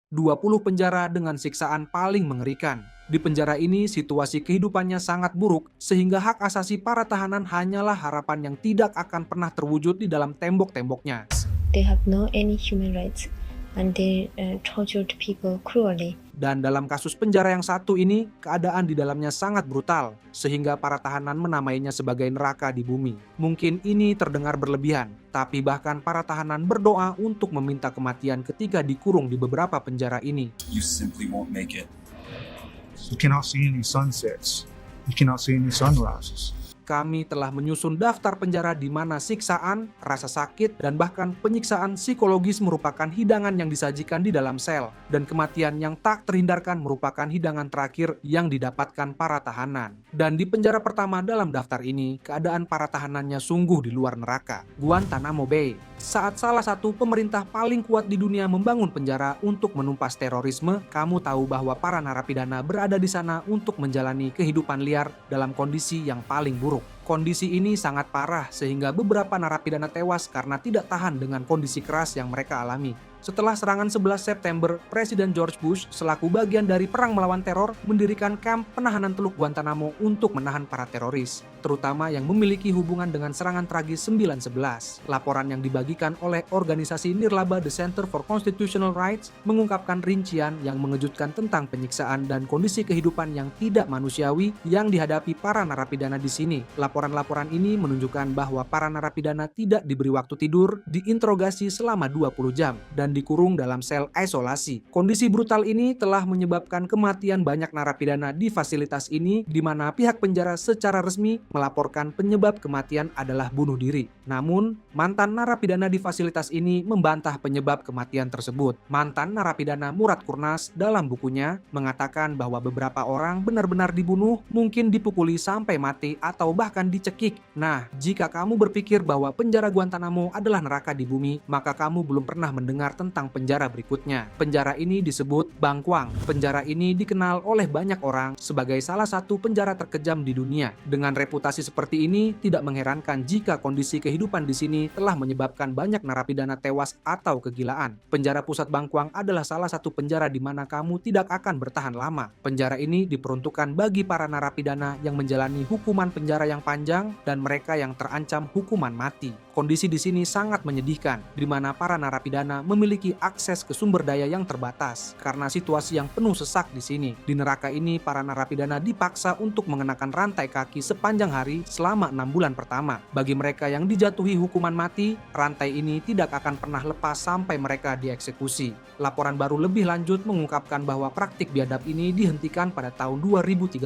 20 penjara dengan siksaan paling mengerikan. Di penjara ini, situasi kehidupannya sangat buruk, sehingga hak asasi para tahanan hanyalah harapan yang tidak akan pernah terwujud di dalam tembok-temboknya. They have no any human rights, and they tortured people cruelly. Dan dalam kasus penjara yang satu ini, keadaan di dalamnya sangat brutal, sehingga para tahanan menamainya sebagai neraka di bumi. Mungkin ini terdengar berlebihan, tapi bahkan para tahanan berdoa untuk meminta kematian ketika dikurung di beberapa penjara ini. You simply won't make it. You cannot see any sunsets. You cannot see any sunrises. Kami telah menyusun daftar penjara di mana siksaan, rasa sakit, dan bahkan penyiksaan psikologis merupakan hidangan yang disajikan di dalam sel, dan kematian yang tak terhindarkan merupakan hidangan terakhir yang didapatkan para tahanan. Dan di penjara pertama dalam daftar ini, keadaan para tahanannya sungguh di luar neraka, Guantanamo Bay. Saat salah satu pemerintah paling kuat di dunia membangun penjara untuk menumpas terorisme, kamu tahu bahwa para narapidana berada di sana untuk menjalani kehidupan liar dalam kondisi yang paling buruk. Kondisi ini sangat parah sehingga beberapa narapidana tewas karena tidak tahan dengan kondisi keras yang mereka alami. Setelah serangan 11 September, Presiden George Bush selaku bagian dari perang melawan teror mendirikan kamp penahanan Teluk Guantanamo untuk menahan para teroris, terutama yang memiliki hubungan dengan serangan tragis 9/11. Laporan yang dibagikan oleh organisasi nirlaba The Center for Constitutional Rights mengungkapkan rincian yang mengejutkan tentang penyiksaan dan kondisi kehidupan yang tidak manusiawi yang dihadapi para narapidana di sini. Laporan-laporan ini menunjukkan bahwa para narapidana tidak diberi waktu tidur, diinterogasi selama 20 jam, dan dikurung dalam sel isolasi. Kondisi brutal ini telah menyebabkan kematian banyak narapidana di fasilitas ini, di mana pihak penjara secara resmi melaporkan penyebab kematian adalah bunuh diri. Namun, mantan narapidana di fasilitas ini membantah penyebab kematian tersebut. Mantan narapidana Murad Kurnas dalam bukunya mengatakan bahwa beberapa orang benar-benar dibunuh, mungkin dipukuli sampai mati atau bahkan dicekik. Nah, jika kamu berpikir bahwa penjara Guantanamo adalah neraka di bumi, maka kamu belum pernah mendengar tentang penjara berikutnya. Penjara ini disebut Bangkwang. Penjara ini dikenal oleh banyak orang sebagai salah satu penjara terkejam di dunia. Dengan reputasi seperti ini, tidak mengherankan jika kondisi kehidupan di sini telah menyebabkan banyak narapidana tewas atau kegilaan. Penjara pusat Bangkwang adalah salah satu penjara di mana kamu tidak akan bertahan lama. Penjara ini diperuntukkan bagi para narapidana yang menjalani hukuman penjara yang panjang dan mereka yang terancam hukuman mati. Kondisi di sini sangat menyedihkan, di mana para narapidana memiliki akses ke sumber daya yang terbatas karena situasi yang penuh sesak di sini. Di neraka ini, para narapidana dipaksa untuk mengenakan rantai kaki sepanjang hari selama 6 bulan pertama. Bagi mereka yang dijatuhi hukuman mati, rantai ini tidak akan pernah lepas sampai mereka dieksekusi. Laporan baru lebih lanjut mengungkapkan bahwa praktik biadab ini dihentikan pada tahun 2013.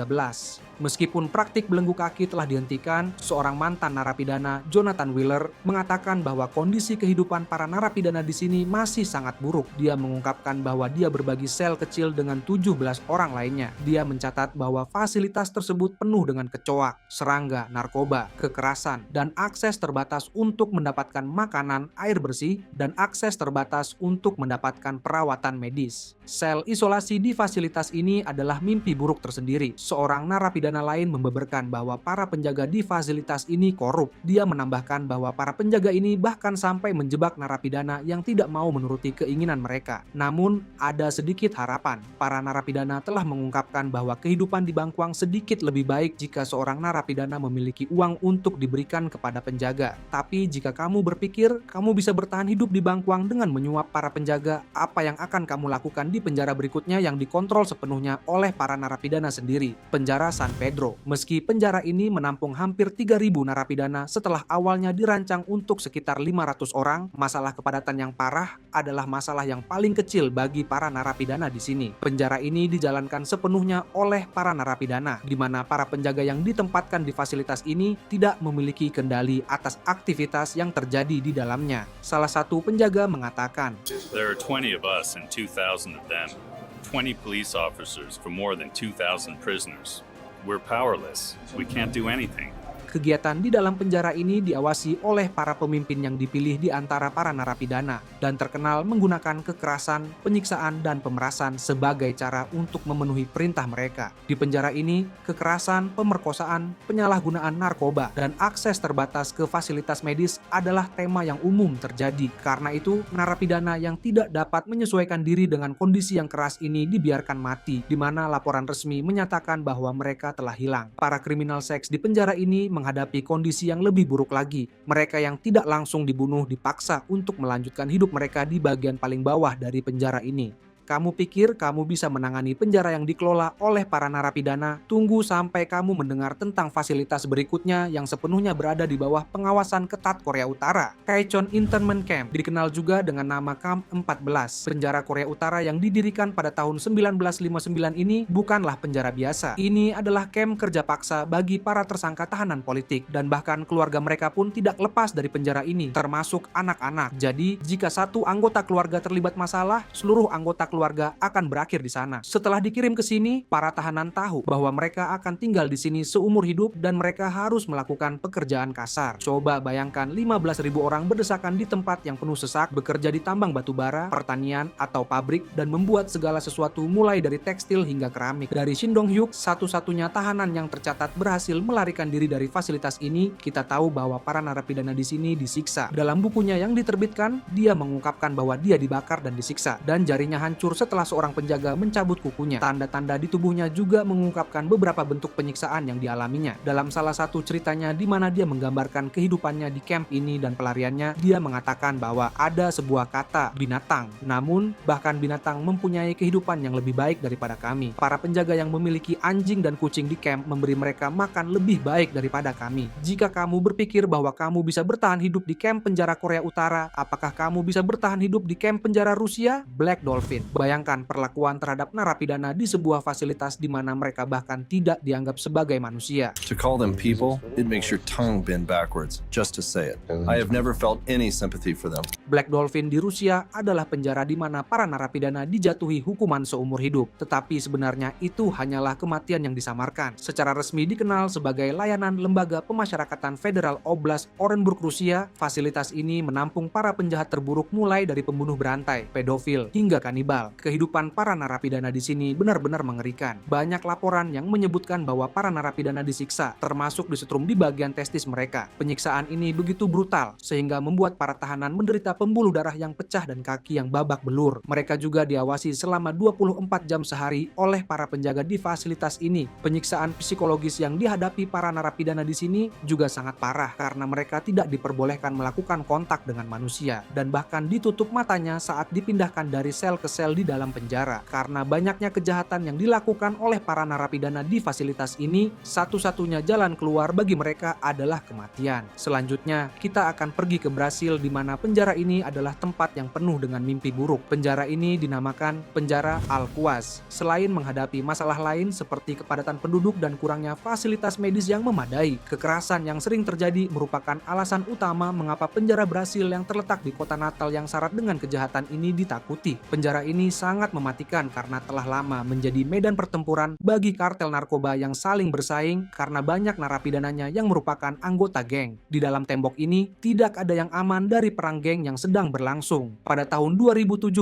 Meskipun praktik belenggu kaki telah dihentikan, seorang mantan narapidana, Jonathan Wheeler, mengatakan bahwa kondisi kehidupan para narapidana di sini masih sangat buruk. Dia mengungkapkan bahwa dia berbagi sel kecil dengan 17 orang lainnya. Dia mencatat bahwa fasilitas tersebut penuh dengan kecoak, serangga, narkoba, kekerasan, dan akses terbatas untuk mendapatkan makanan, air bersih, dan akses terbatas untuk mendapatkan perawatan medis. Sel isolasi di fasilitas ini adalah mimpi buruk tersendiri. Seorang narapidana lain membeberkan bahwa para penjaga di fasilitas ini korup. Dia menambahkan bahwa para penjaga ini bahkan sampai menjebak narapidana yang tidak mau menuruti keinginan mereka. Namun, ada sedikit harapan. Para narapidana telah mengungkapkan bahwa kehidupan di Bangkwang sedikit lebih baik jika seorang narapidana memiliki uang untuk diberikan kepada penjaga. Tapi jika kamu berpikir kamu bisa bertahan hidup di Bangkwang dengan menyuap para penjaga, apa yang akan kamu lakukan di penjara berikutnya yang dikontrol sepenuhnya oleh para narapidana sendiri, penjara San Pedro. Meski penjara ini menampung hampir 3.000 narapidana setelah awalnya dirancang untuk sekitar 500 orang, masalah kepadatan yang parah adalah masalah yang paling kecil bagi para narapidana di sini. Penjara ini dijalankan sepenuhnya oleh para narapidana, di mana para penjaga yang ditempatkan di fasilitas ini tidak memiliki kendali atas aktivitas yang terjadi di dalamnya. Salah satu penjaga mengatakan, There are 20 of us and 2,000 of them. 20 police officers for more than 2,000 prisoners. We're powerless. We can't do anything. Kegiatan di dalam penjara ini diawasi oleh para pemimpin yang dipilih di antara para narapidana dan terkenal menggunakan kekerasan, penyiksaan, dan pemerasan sebagai cara untuk memenuhi perintah mereka. Di penjara ini, kekerasan, pemerkosaan, penyalahgunaan narkoba, dan akses terbatas ke fasilitas medis adalah tema yang umum terjadi. Karena itu, narapidana yang tidak dapat menyesuaikan diri dengan kondisi yang keras ini dibiarkan mati, di mana laporan resmi menyatakan bahwa mereka telah hilang. Para kriminal seks di penjara ini menghadapi kondisi yang lebih buruk lagi. Mereka yang tidak langsung dibunuh dipaksa untuk melanjutkan hidup mereka di bagian paling bawah dari penjara ini. Kamu pikir kamu bisa menangani penjara yang dikelola oleh para narapidana? Tunggu sampai kamu mendengar tentang fasilitas berikutnya yang sepenuhnya berada di bawah pengawasan ketat Korea Utara. Kaechon Internment Camp, dikenal juga dengan nama Camp 14. Penjara Korea Utara yang didirikan pada tahun 1959 ini bukanlah penjara biasa. Ini adalah camp kerja paksa bagi para tersangka tahanan politik, dan bahkan keluarga mereka pun tidak lepas dari penjara ini, termasuk anak-anak. Jadi, jika satu anggota keluarga terlibat masalah, seluruh anggota keluarga akan berakhir di sana. Setelah dikirim ke sini, para tahanan tahu bahwa mereka akan tinggal di sini seumur hidup dan mereka harus melakukan pekerjaan kasar. Coba bayangkan 15.000 orang berdesakan di tempat yang penuh sesak, bekerja di tambang batu bara, pertanian, atau pabrik, dan membuat segala sesuatu mulai dari tekstil hingga keramik. Dari Shin Dong-hyuk, satu-satunya tahanan yang tercatat berhasil melarikan diri dari fasilitas ini, kita tahu bahwa para narapidana di sini disiksa. Dalam bukunya yang diterbitkan, dia mengungkapkan bahwa dia dibakar dan disiksa, dan jarinya hancur setelah seorang penjaga mencabut kukunya. Tanda-tanda di tubuhnya juga mengungkapkan beberapa bentuk penyiksaan yang dialaminya. Dalam salah satu ceritanya di mana dia menggambarkan kehidupannya di camp ini dan pelariannya, dia mengatakan bahwa ada sebuah kata binatang. Namun, bahkan binatang mempunyai kehidupan yang lebih baik daripada kami. Para penjaga yang memiliki anjing dan kucing di camp memberi mereka makan lebih baik daripada kami. Jika kamu berpikir bahwa kamu bisa bertahan hidup di camp penjara Korea Utara, apakah kamu bisa bertahan hidup di camp penjara Rusia? Black Dolphin. Bayangkan perlakuan terhadap narapidana di sebuah fasilitas di mana mereka bahkan tidak dianggap sebagai manusia. To call them people, it makes your tongue bend backwards just to say it. I have never felt any sympathy for them. Black Dolphin di Rusia adalah penjara di mana para narapidana dijatuhi hukuman seumur hidup. Tetapi sebenarnya itu hanyalah kematian yang disamarkan. Secara resmi dikenal sebagai layanan lembaga pemasyarakatan Federal Oblast Orenburg, Rusia. Fasilitas ini menampung para penjahat terburuk mulai dari pembunuh berantai, pedofil, hingga kanibal. Kehidupan para narapidana di sini benar-benar mengerikan. Banyak laporan yang menyebutkan bahwa para narapidana disiksa, termasuk disetrum di bagian testis mereka. Penyiksaan ini begitu brutal, sehingga membuat para tahanan menderita pembuluh darah yang pecah dan kaki yang babak belur. Mereka juga diawasi selama 24 jam sehari oleh para penjaga di fasilitas ini. Penyiksaan psikologis yang dihadapi para narapidana di sini juga sangat parah, karena mereka tidak diperbolehkan melakukan kontak dengan manusia, dan bahkan ditutup matanya saat dipindahkan dari sel ke sel di dalam penjara. Karena banyaknya kejahatan yang dilakukan oleh para narapidana di fasilitas ini, satu-satunya jalan keluar bagi mereka adalah kematian. Selanjutnya, kita akan pergi ke Brasil, di mana penjara ini adalah tempat yang penuh dengan mimpi buruk. Penjara ini dinamakan penjara Alcuaz. Selain menghadapi masalah lain seperti kepadatan penduduk dan kurangnya fasilitas medis yang memadai, kekerasan yang sering terjadi merupakan alasan utama mengapa penjara Brasil yang terletak di kota Natal yang syarat dengan kejahatan ini ditakuti. Penjara ini sangat mematikan karena telah lama menjadi medan pertempuran bagi kartel narkoba yang saling bersaing karena banyak narapidananya yang merupakan anggota geng. Di dalam tembok ini tidak ada yang aman dari perang geng yang sedang berlangsung. Pada tahun 2017,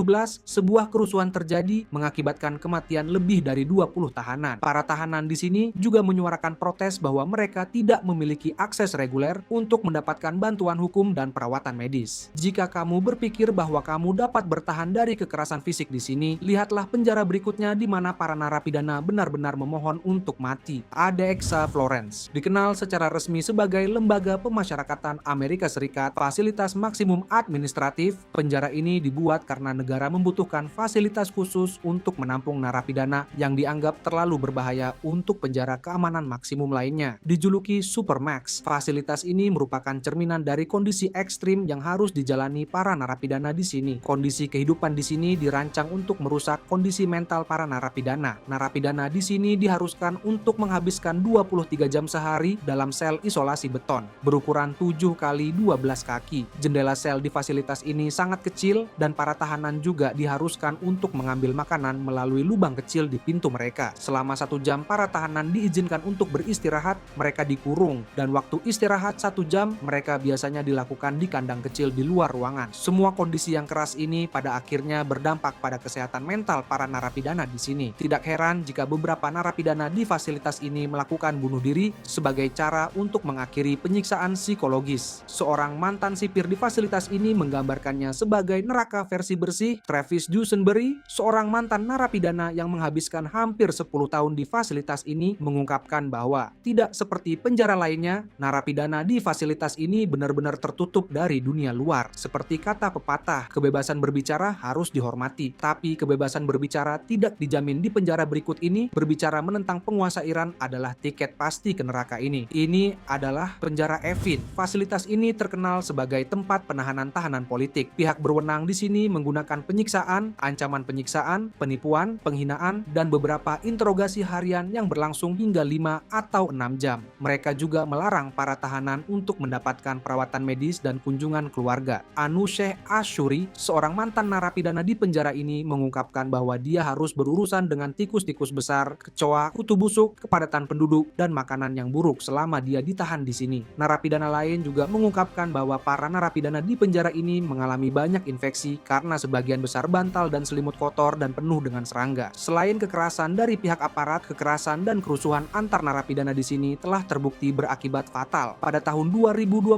sebuah kerusuhan terjadi mengakibatkan kematian lebih dari 20 tahanan. Para tahanan di sini juga menyuarakan protes bahwa mereka tidak memiliki akses reguler untuk mendapatkan bantuan hukum dan perawatan medis. Jika kamu berpikir bahwa kamu dapat bertahan dari kekerasan fisik di sini, lihatlah penjara berikutnya di mana para narapidana benar-benar memohon untuk mati. ADEXA Florence, dikenal secara resmi sebagai Lembaga Pemasyarakatan Amerika Serikat Fasilitas Maksimum Administratif. Penjara ini dibuat karena negara membutuhkan fasilitas khusus untuk menampung narapidana yang dianggap terlalu berbahaya untuk penjara keamanan maksimum lainnya. Dijuluki Supermax, fasilitas ini merupakan cerminan dari kondisi ekstrim yang harus dijalani para narapidana di sini. Kondisi kehidupan di sini dirancang dirancang untuk merusak kondisi mental para narapidana. Narapidana di sini diharuskan untuk menghabiskan 23 jam sehari dalam sel isolasi beton berukuran 7 kali 12 kaki. Jendela sel di fasilitas ini sangat kecil dan para tahanan juga diharuskan untuk mengambil makanan melalui lubang kecil di pintu mereka. Selama 1 jam para tahanan diizinkan untuk beristirahat, mereka dikurung, dan waktu istirahat 1 jam mereka biasanya dilakukan di kandang kecil di luar ruangan. Semua kondisi yang keras ini pada akhirnya berdampak pada kesehatan mental para narapidana di sini. Tidak heran jika beberapa narapidana di fasilitas ini melakukan bunuh diri sebagai cara untuk mengakhiri penyiksaan psikologis. Seorang mantan sipir di fasilitas ini menggambarkannya sebagai neraka versi bersih. Travis Dusenberry, seorang mantan narapidana yang menghabiskan hampir 10 tahun di fasilitas ini, mengungkapkan bahwa tidak seperti penjara lainnya, narapidana di fasilitas ini benar-benar tertutup dari dunia luar. Seperti kata pepatah, kebebasan berbicara harus dihormati, tapi kebebasan berbicara tidak dijamin. Di penjara berikut ini, berbicara menentang penguasa Iran adalah tiket pasti ke neraka ini. Ini adalah penjara Evin. Fasilitas ini terkenal sebagai tempat penahanan tahanan politik. Pihak berwenang di sini menggunakan penyiksaan, ancaman penyiksaan, penipuan, penghinaan, dan beberapa interogasi harian yang berlangsung hingga 5 atau 6 jam. Mereka juga melarang para tahanan untuk mendapatkan perawatan medis dan kunjungan keluarga. Anousheh Ashuri, seorang mantan narapidana di penjara ini, mengungkapkan bahwa dia harus berurusan dengan tikus-tikus besar, kecoa, kutu busuk, kepadatan penduduk, dan makanan yang buruk selama dia ditahan di sini. Narapidana lain juga mengungkapkan bahwa para narapidana di penjara ini mengalami banyak infeksi karena sebagian besar bantal dan selimut kotor dan penuh dengan serangga. Selain kekerasan dari pihak aparat, kekerasan dan kerusuhan antar narapidana di sini telah terbukti berakibat fatal. Pada tahun 2022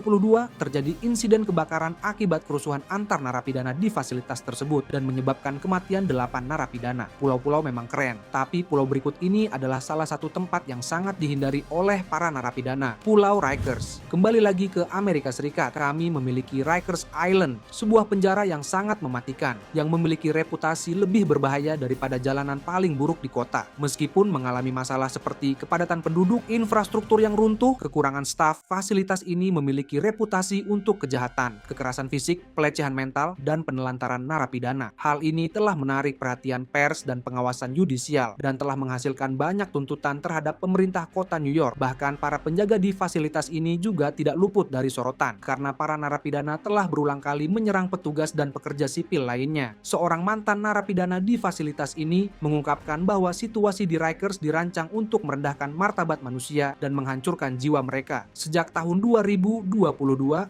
terjadi insiden kebakaran akibat kerusuhan antar narapidana di fasilitas tersebut dan menyebabkan kematian 8 narapidana. Pulau-pulau memang keren, tapi pulau berikut ini adalah salah satu tempat yang sangat dihindari oleh para narapidana, Pulau Rikers. Kembali lagi ke Amerika Serikat, kami memiliki Rikers Island, sebuah penjara yang sangat mematikan, yang memiliki reputasi lebih berbahaya daripada jalanan paling buruk di kota. Meskipun mengalami masalah seperti kepadatan penduduk, infrastruktur yang runtuh, kekurangan staf, fasilitas ini memiliki reputasi untuk kejahatan, kekerasan fisik, pelecehan mental, dan penelantaran narapidana. Hal ini telah menarik perhatian pers dan pengawasan yudisial dan telah menghasilkan banyak tuntutan terhadap pemerintah kota New York. Bahkan para penjaga di fasilitas ini juga tidak luput dari sorotan karena para narapidana telah berulang kali menyerang petugas dan pekerja sipil lainnya. Seorang mantan narapidana di fasilitas ini mengungkapkan bahwa situasi di Rikers dirancang untuk merendahkan martabat manusia dan menghancurkan jiwa mereka. Sejak tahun 2022,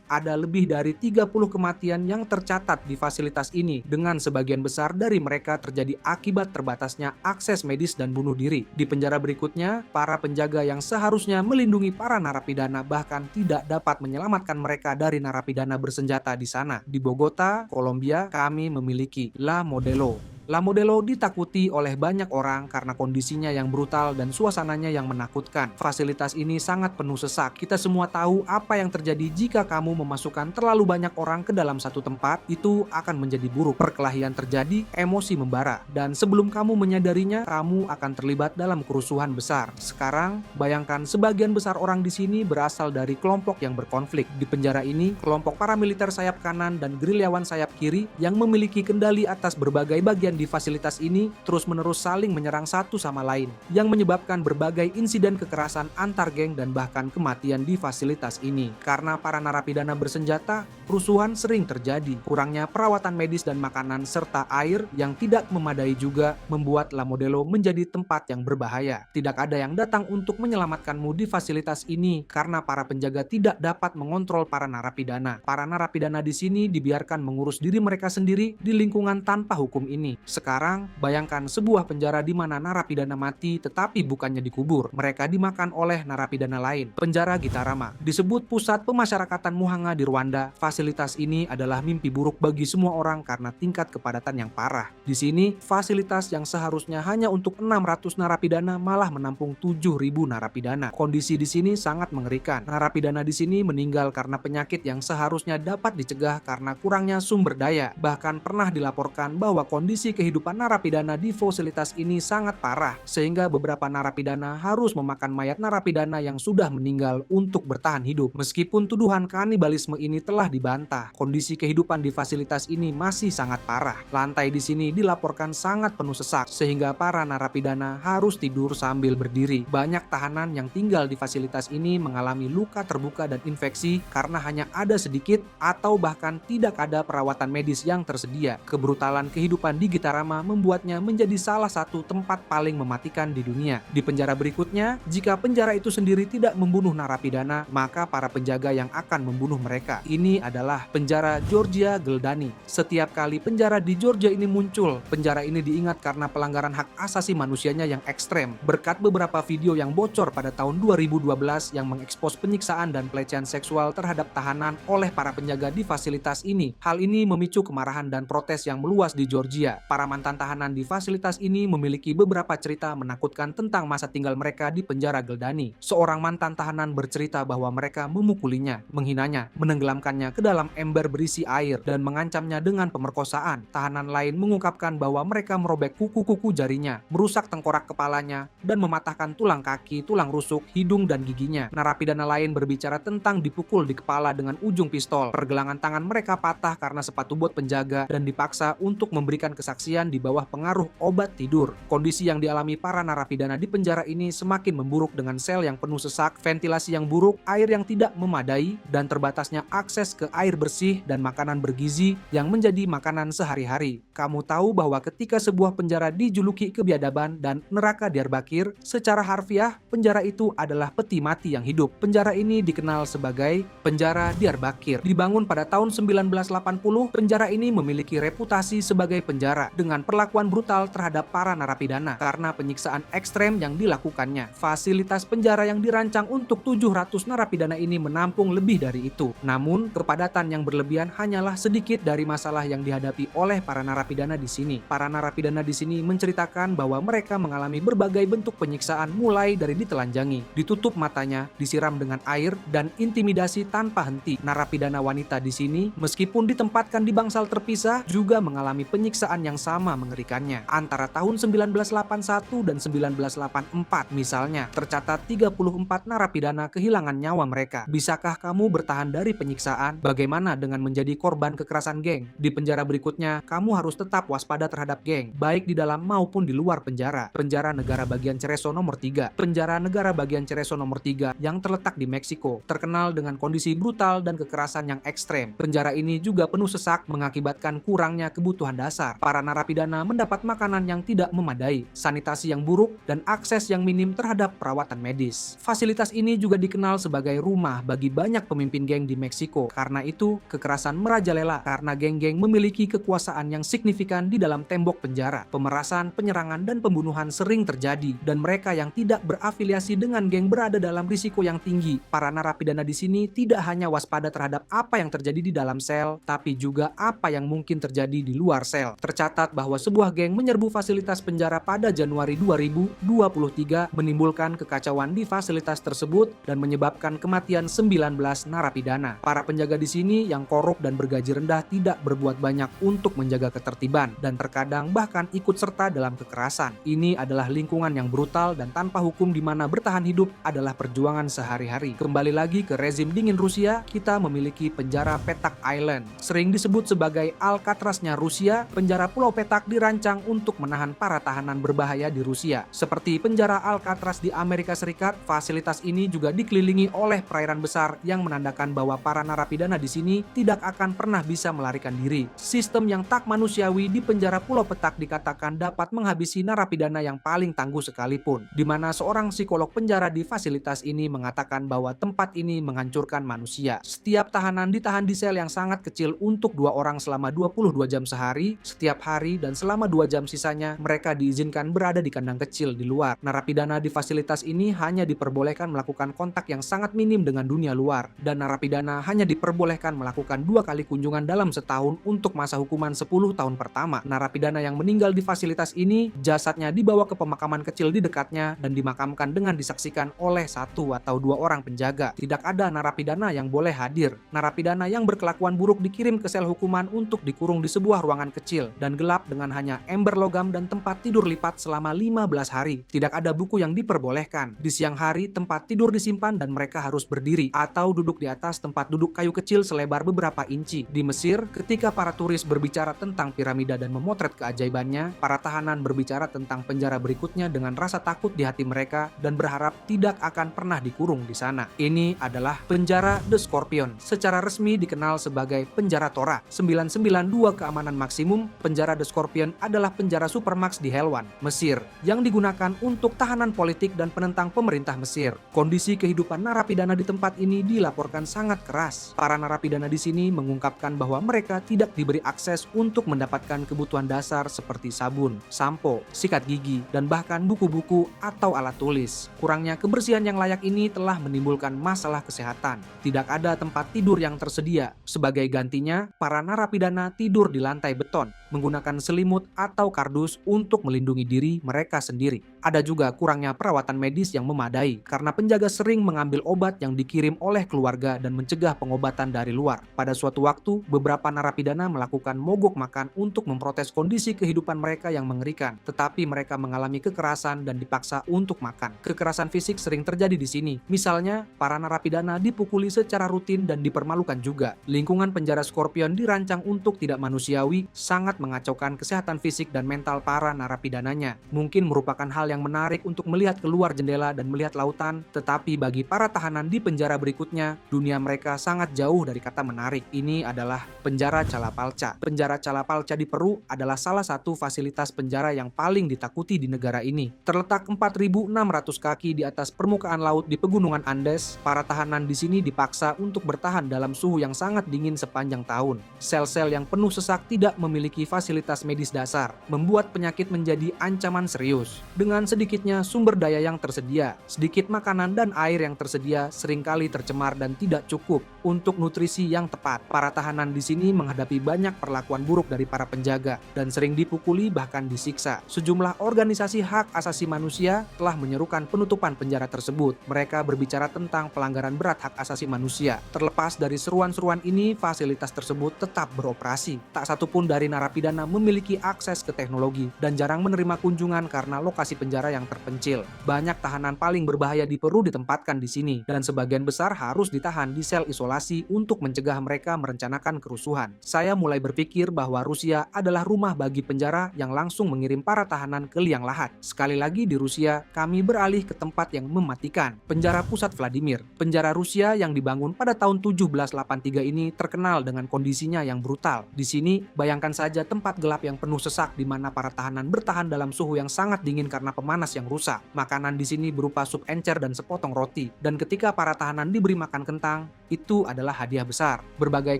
ada lebih dari 30 kematian yang tercatat di fasilitas ini, dengan sebagian besar dari mereka terjadi akibat terbatasnya akses medis dan bunuh diri. Di penjara berikutnya, para penjaga yang seharusnya melindungi para narapidana bahkan tidak dapat menyelamatkan mereka dari narapidana bersenjata di sana. Di Bogota, Kolombia, kami memiliki La Modelo. La Modelo ditakuti oleh banyak orang karena kondisinya yang brutal dan suasananya yang menakutkan. Fasilitas ini sangat penuh sesak. Kita semua tahu apa yang terjadi jika kamu memasukkan terlalu banyak orang ke dalam satu tempat, itu akan menjadi buruk. Perkelahian terjadi, emosi membara, dan sebelum kamu menyadarinya, kamu akan terlibat dalam kerusuhan besar. Sekarang, bayangkan sebagian besar orang di sini berasal dari kelompok yang berkonflik. Di penjara ini, kelompok paramiliter sayap kanan dan gerilyawan sayap kiri yang memiliki kendali atas berbagai bagian di fasilitas ini terus-menerus saling menyerang satu sama lain, yang menyebabkan berbagai insiden kekerasan antar geng dan bahkan kematian di fasilitas ini. Karena para narapidana bersenjata, kerusuhan sering terjadi. Kurangnya perawatan medis dan makanan serta air yang tidak memadai juga membuat La Modelo menjadi tempat yang berbahaya. Tidak ada yang datang untuk menyelamatkanmu di fasilitas ini karena para penjaga tidak dapat mengontrol para narapidana. Para narapidana di sini dibiarkan mengurus diri mereka sendiri di lingkungan tanpa hukum ini. Sekarang, bayangkan sebuah penjara di mana narapidana mati tetapi bukannya dikubur. Mereka dimakan oleh narapidana lain. Penjara Gitarama disebut pusat pemasyarakatan Muhanga di Rwanda. Fasilitas ini adalah mimpi buruk bagi semua orang karena tingkat kepadatan yang parah. Di sini, fasilitas yang seharusnya hanya untuk 600 narapidana malah menampung 7.000 narapidana. Kondisi di sini sangat mengerikan. Narapidana di sini meninggal karena penyakit yang seharusnya dapat dicegah karena kurangnya sumber daya. Bahkan pernah dilaporkan bahwa kondisi kondisi kehidupan narapidana di fasilitas ini sangat parah, sehingga beberapa narapidana harus memakan mayat narapidana yang sudah meninggal untuk bertahan hidup. Meskipun tuduhan kanibalisme ini telah dibantah, kondisi kehidupan di fasilitas ini masih sangat parah. Lantai di sini dilaporkan sangat penuh sesak, sehingga para narapidana harus tidur sambil berdiri. Banyak tahanan yang tinggal di fasilitas ini mengalami luka terbuka dan infeksi karena hanya ada sedikit atau bahkan tidak ada perawatan medis yang tersedia. Kebrutalan kehidupan di Gitarama membuatnya menjadi salah satu tempat paling mematikan di dunia. Di penjara berikutnya, jika penjara itu sendiri tidak membunuh narapidana, maka para penjaga yang akan membunuh mereka. Ini adalah penjara Georgia Geldani. Setiap kali penjara di Georgia ini muncul, penjara ini diingat karena pelanggaran hak asasi manusianya yang ekstrem. Berkat beberapa video yang bocor pada tahun 2012 yang mengekspos penyiksaan dan pelecehan seksual terhadap tahanan oleh para penjaga di fasilitas ini. Hal ini memicu kemarahan dan protes yang meluas di Georgia. Para mantan tahanan di fasilitas ini memiliki beberapa cerita menakutkan tentang masa tinggal mereka di penjara Geldani. Seorang mantan tahanan bercerita bahwa mereka memukulinya, menghinanya, menenggelamkannya ke dalam ember berisi air, dan mengancamnya dengan pemerkosaan. Tahanan lain mengungkapkan bahwa mereka merobek kuku-kuku jarinya, merusak tengkorak kepalanya, dan mematahkan tulang kaki, tulang rusuk, hidung, dan giginya. Narapidana lain berbicara tentang dipukul di kepala dengan ujung pistol. Pergelangan tangan mereka patah karena sepatu bot penjaga dan dipaksa untuk memberikan kesaksian di bawah pengaruh obat tidur. Kondisi yang dialami para narapidana di penjara ini semakin memburuk dengan sel yang penuh sesak, ventilasi yang buruk, air yang tidak memadai, dan terbatasnya akses ke air bersih dan makanan bergizi yang menjadi makanan sehari-hari. Kamu tahu bahwa ketika sebuah penjara dijuluki kebiadaban dan neraka Diyarbakir, secara harfiah penjara itu adalah peti mati yang hidup. Penjara ini dikenal sebagai penjara Diyarbakir. Dibangun pada tahun 1980, penjara ini memiliki reputasi sebagai penjara dengan perlakuan brutal terhadap para narapidana karena penyiksaan ekstrem yang dilakukannya. Fasilitas penjara yang dirancang untuk 700 narapidana ini menampung lebih dari itu. Namun, kepadatan yang berlebihan hanyalah sedikit dari masalah yang dihadapi oleh para narapidana di sini. Para narapidana di sini menceritakan bahwa mereka mengalami berbagai bentuk penyiksaan, mulai dari ditelanjangi, ditutup matanya, disiram dengan air, dan intimidasi tanpa henti. Narapidana wanita di sini, meskipun ditempatkan di bangsal terpisah, juga mengalami penyiksaan yang sama mengerikannya. Antara tahun 1981 dan 1984 misalnya, tercatat 34 narapidana kehilangan nyawa mereka. Bisakah kamu bertahan dari penyiksaan? Bagaimana dengan menjadi korban kekerasan geng? Di penjara berikutnya, kamu harus tetap waspada terhadap geng, baik di dalam maupun di luar penjara. Penjara Negara Bagian Cereso nomor 3. Penjara Negara Bagian Cereso nomor 3 yang terletak di Meksiko, terkenal dengan kondisi brutal dan kekerasan yang ekstrem. Penjara ini juga penuh sesak mengakibatkan kurangnya kebutuhan dasar. Para narapidana mendapat makanan yang tidak memadai, sanitasi yang buruk, dan akses yang minim terhadap perawatan medis. Fasilitas ini juga dikenal sebagai rumah bagi banyak pemimpin geng di Meksiko. Karena itu, kekerasan merajalela karena geng-geng memiliki kekuasaan yang signifikan di dalam tembok penjara. Pemerasan, penyerangan, dan pembunuhan sering terjadi, dan mereka yang tidak berafiliasi dengan geng berada dalam risiko yang tinggi. Para narapidana di sini tidak hanya waspada terhadap apa yang terjadi di dalam sel, tapi juga apa yang mungkin terjadi di luar sel. Tercatat bahwa sebuah geng menyerbu fasilitas penjara pada Januari 2023, menimbulkan kekacauan di fasilitas tersebut dan menyebabkan kematian 19 narapidana. Para penjaga di sini yang korup dan bergaji rendah tidak berbuat banyak untuk menjaga ketertiban dan terkadang bahkan ikut serta dalam kekerasan. Ini adalah lingkungan yang brutal dan tanpa hukum di mana bertahan hidup adalah perjuangan sehari-hari. Kembali lagi ke rezim dingin Rusia, kita memiliki penjara Petak Island. Sering disebut sebagai Alcatraznya Rusia, penjara Pulau Petak dirancang untuk menahan para tahanan berbahaya di Rusia. Seperti penjara Alcatraz di Amerika Serikat, fasilitas ini juga dikelilingi oleh perairan besar yang menandakan bahwa para narapidana di sini tidak akan pernah bisa melarikan diri. Sistem yang tak manusiawi di penjara Pulau Petak dikatakan dapat menghabisi narapidana yang paling tangguh sekalipun, di mana seorang psikolog penjara di fasilitas ini mengatakan bahwa tempat ini menghancurkan manusia. Setiap tahanan ditahan di sel yang sangat kecil untuk 2 orang selama 22 jam sehari, setiap hari, dan selama 2 jam sisanya mereka diizinkan berada di kandang kecil di luar. Narapidana di fasilitas ini hanya diperbolehkan melakukan kontak yang sangat minim dengan dunia luar, dan narapidana hanya diperbolehkan melakukan 2 kali kunjungan dalam setahun untuk masa hukuman 10 tahun pertama. Narapidana yang meninggal di fasilitas ini, jasadnya dibawa ke pemakaman kecil di dekatnya dan dimakamkan dengan disaksikan oleh 1 atau 2 orang penjaga. Tidak ada narapidana yang boleh hadir. Narapidana yang berkelakuan buruk dikirim ke sel hukuman untuk dikurung di sebuah ruangan kecil dan gelap dengan hanya ember logam dan tempat tidur lipat selama 15 hari. Tidak ada buku yang diperbolehkan. Di siang hari, tempat tidur disimpan dan mereka harus berdiri atau duduk di atas tempat duduk kayu kecil selebar beberapa inci. Di Mesir, ketika para turis berbicara tentang piramida dan memotret keajaibannya, para tahanan berbicara tentang penjara berikutnya dengan rasa takut di hati mereka dan berharap tidak akan pernah dikurung di sana. Ini adalah penjara The Scorpion. Secara resmi dikenal sebagai penjara Torah. 992 keamanan maksimum, penjara The Scorpion adalah penjara Supermax di Helwan, Mesir, yang digunakan untuk tahanan politik dan penentang pemerintah Mesir. Kondisi kehidupan narapidana di tempat ini dilaporkan sangat keras. Para narapidana di sini mengungkapkan bahwa mereka tidak diberi akses untuk mendapatkan kebutuhan dasar seperti sabun, sampo, sikat gigi, dan bahkan buku-buku atau alat tulis. Kurangnya kebersihan yang layak ini telah menimbulkan masalah kesehatan. Tidak ada tempat tidur yang tersedia. Sebagai gantinya, para narapidana tidur di lantai beton, menggunakan selimut atau kardus untuk melindungi diri mereka sendiri. Ada juga kurangnya perawatan medis yang memadai karena penjaga sering mengambil obat yang dikirim oleh keluarga dan mencegah pengobatan dari luar. Pada suatu waktu, beberapa narapidana melakukan mogok makan untuk memprotes kondisi kehidupan mereka yang mengerikan, tetapi mereka mengalami kekerasan dan dipaksa untuk makan. Kekerasan fisik sering terjadi di sini. Misalnya, para narapidana dipukuli secara rutin dan dipermalukan juga. Lingkungan penjara Scorpion dirancang untuk tidak manusiawi, sangat mengacaukan kesehatan fisik dan mental para narapidananya. Mungkin merupakan hal yang menarik untuk melihat keluar jendela dan melihat lautan, tetapi bagi para tahanan di penjara berikutnya, dunia mereka sangat jauh dari kata menarik. Ini adalah penjara Calapalca. Penjara Calapalca di Peru adalah salah satu fasilitas penjara yang paling ditakuti di negara ini. Terletak 4.600 kaki di atas permukaan laut di pegunungan Andes, para tahanan di sini dipaksa untuk bertahan dalam suhu yang sangat dingin sepanjang tahun. Sel-sel yang penuh sesak tidak memiliki fasilitas medis dasar, membuat penyakit menjadi ancaman serius. Dengan sedikitnya sumber daya yang tersedia, sedikit makanan dan air yang tersedia seringkali tercemar dan tidak cukup untuk nutrisi yang tepat. Para tahanan di sini menghadapi banyak perlakuan buruk dari para penjaga dan sering dipukuli bahkan disiksa. Sejumlah organisasi hak asasi manusia telah menyerukan penutupan penjara tersebut. Mereka berbicara tentang pelanggaran berat hak asasi manusia. Terlepas dari seruan-seruan ini, fasilitas tersebut tetap beroperasi. Tak satupun dari narapidana memiliki akses ke teknologi dan jarang menerima kunjungan karena lokasi penjara yang terpencil. Banyak tahanan paling berbahaya di Peru ditempatkan di sini dan sebagian besar harus ditahan di sel isolasi untuk mencegah mereka merencanakan kerusuhan. Saya mulai berpikir bahwa Rusia adalah rumah bagi penjara yang langsung mengirim para tahanan ke liang lahat. Sekali lagi di Rusia, kami beralih ke tempat yang mematikan, penjara pusat Vladimir. Penjara Rusia yang dibangun pada tahun 1783 ini terkenal dengan kondisinya yang brutal. Di sini, bayangkan saja tempat gelap yang penuh sesak di mana para tahanan bertahan dalam suhu yang sangat dingin karena pemanas yang rusak. Makanan di sini berupa sup encer dan sepotong roti. Dan ketika para tahanan diberi makan kentang, itu adalah hadiah besar. Berbagai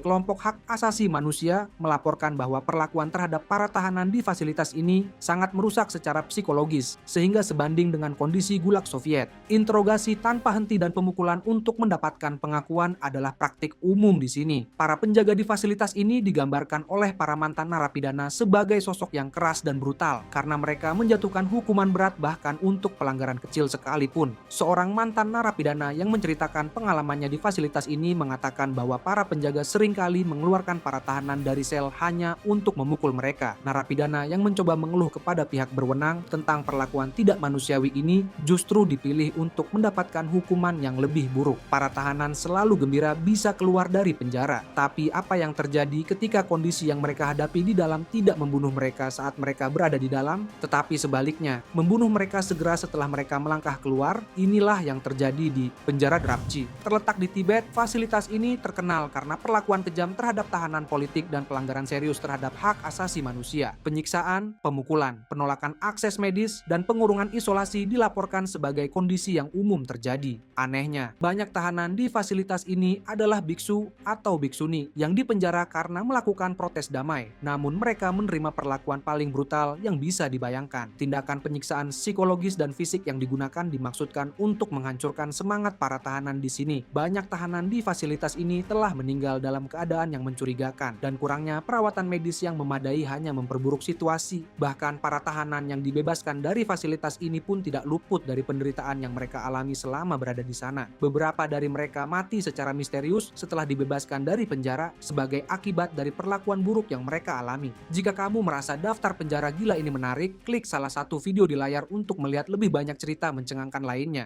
kelompok hak asasi manusia melaporkan bahwa perlakuan terhadap para tahanan di fasilitas ini sangat merusak secara psikologis, sehingga sebanding dengan kondisi gulag Soviet. Interogasi tanpa henti dan pemukulan untuk mendapatkan pengakuan adalah praktik umum di sini. Para penjaga di fasilitas ini digambarkan oleh para mantan narapidana sebagai sosok yang keras dan brutal karena mereka menjatuhkan hukuman berat bahkan untuk pelanggaran kecil sekalipun. Seorang mantan narapidana yang menceritakan pengalamannya di fasilitas ini mengatakan bahwa para penjaga seringkali mengeluarkan para tahanan dari sel hanya untuk memukul mereka. Narapidana yang mencoba mengeluh kepada pihak berwenang tentang perlakuan tidak manusiawi ini justru dipilih untuk mendapatkan hukuman yang lebih buruk. Para tahanan selalu gembira bisa keluar dari penjara, tapi apa yang terjadi ketika kondisi yang mereka hadapi di dalam tidak membunuh mereka saat mereka berada di dalam, tetapi sebaliknya, membunuh mereka segera setelah mereka melangkah keluar? Inilah yang terjadi di penjara Drapchi. Terletak di Tibet, fasilitas ini terkenal karena perlakuan kejam terhadap tahanan politik dan pelanggaran serius terhadap hak asasi manusia. Penyiksaan, pemukulan, penolakan akses medis, dan pengurungan isolasi dilaporkan sebagai kondisi yang umum terjadi. Anehnya, banyak tahanan di fasilitas ini adalah biksu atau biksuni yang dipenjara karena melakukan protes damai. Namun mereka menerima perlakuan paling brutal yang bisa dibayangkan. Tindakan penyiksaan psikologis dan fisik yang digunakan dimaksudkan untuk menghancurkan semangat para tahanan di sini. Banyak tahanan di di fasilitas ini telah meninggal dalam keadaan yang mencurigakan, dan kurangnya perawatan medis yang memadai hanya memperburuk situasi. Bahkan para tahanan yang dibebaskan dari fasilitas ini pun tidak luput dari penderitaan yang mereka alami selama berada di sana. Beberapa dari mereka mati secara misterius setelah dibebaskan dari penjara sebagai akibat dari perlakuan buruk yang mereka alami. Jika kamu merasa daftar penjara gila ini menarik, klik salah satu video di layar untuk melihat lebih banyak cerita mencengangkan lainnya.